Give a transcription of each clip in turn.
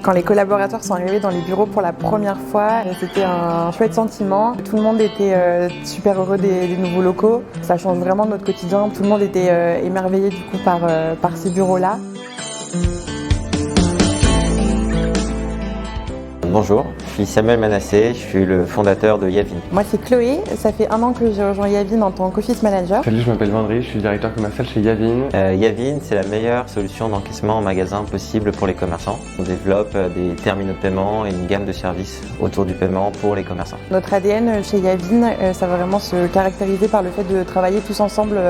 Quand les collaborateurs sont arrivés dans les bureaux pour la première fois, c'était un chouette sentiment. Tout le monde était super heureux des nouveaux locaux. Ça change vraiment notre quotidien. Tout le monde était émerveillé du coup par ces bureaux-là. Bonjour, je suis Samuel Manassé, je suis le fondateur de Yavin. Moi c'est Chloé, ça fait 1 an que j'ai rejoint Yavin en tant qu'office manager. Salut, je m'appelle Vendry, je suis directeur commercial chez Yavin. Yavin, c'est la meilleure solution d'encaissement en magasin possible pour les commerçants. On développe des terminaux de paiement et une gamme de services autour du paiement pour les commerçants. Notre ADN chez Yavin, ça va vraiment se caractériser par le fait de travailler tous ensemble,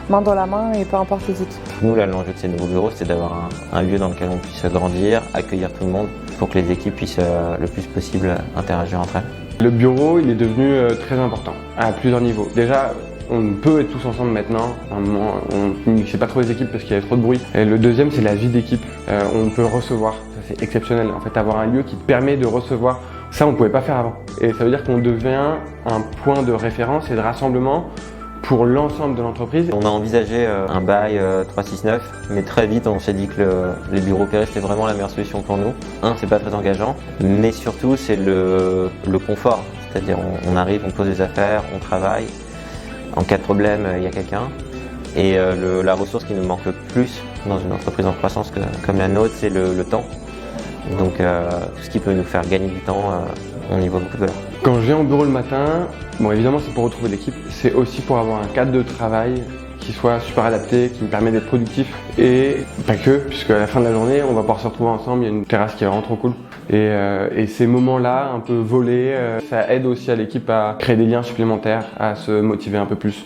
main dans la main et peu importe les équipes. Nous, là, l'enjeu de ces nouveaux bureaux, c'est d'avoir un lieu dans lequel on puisse grandir, accueillir tout le monde pour que les équipes puissent le plus possible interagir entre elles. Le bureau, il est devenu très important à plusieurs niveaux. Déjà, on peut être tous ensemble maintenant. On ne mixait pas trop les équipes parce qu'il y avait trop de bruit. Et le deuxième, c'est la vie d'équipe. On peut recevoir. Ça, c'est exceptionnel. En fait, avoir un lieu qui te permet de recevoir, ça, on ne pouvait pas faire avant. Et ça veut dire qu'on devient un point de référence et de rassemblement pour l'ensemble de l'entreprise. On a envisagé un bail 369, mais très vite on s'est dit que les bureaux Perret c'était vraiment la meilleure solution pour nous. C'est pas très engageant, mais surtout c'est le confort. C'est-à-dire on arrive, on pose des affaires, on travaille. En cas de problème, il y a quelqu'un. Et la ressource qui nous manque le plus dans une entreprise en croissance comme la nôtre, c'est le temps. Donc tout ce qui peut nous faire gagner du temps, on y voit beaucoup de valeur. Quand je viens au bureau le matin, bon évidemment c'est pour retrouver l'équipe, c'est aussi pour avoir un cadre de travail qui soit super adapté, qui me permet d'être productif et pas que, puisque à la fin de la journée on va pouvoir se retrouver ensemble, il y a une terrasse qui est vraiment trop cool. Et ces moments-là, un peu volés, ça aide aussi à l'équipe à créer des liens supplémentaires, à se motiver un peu plus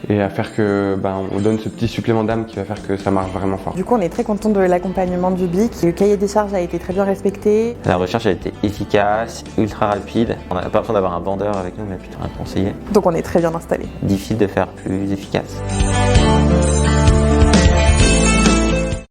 et à faire que on donne ce petit supplément d'âme qui va faire que ça marche vraiment fort. Du coup, on est très content de l'accompagnement du BIC. Le cahier des charges a été très bien respecté. La recherche a été efficace, ultra rapide. On n'a pas besoin d'avoir un vendeur avec nous, mais plutôt un conseiller. Donc on est très bien installé. Difficile de faire plus efficace.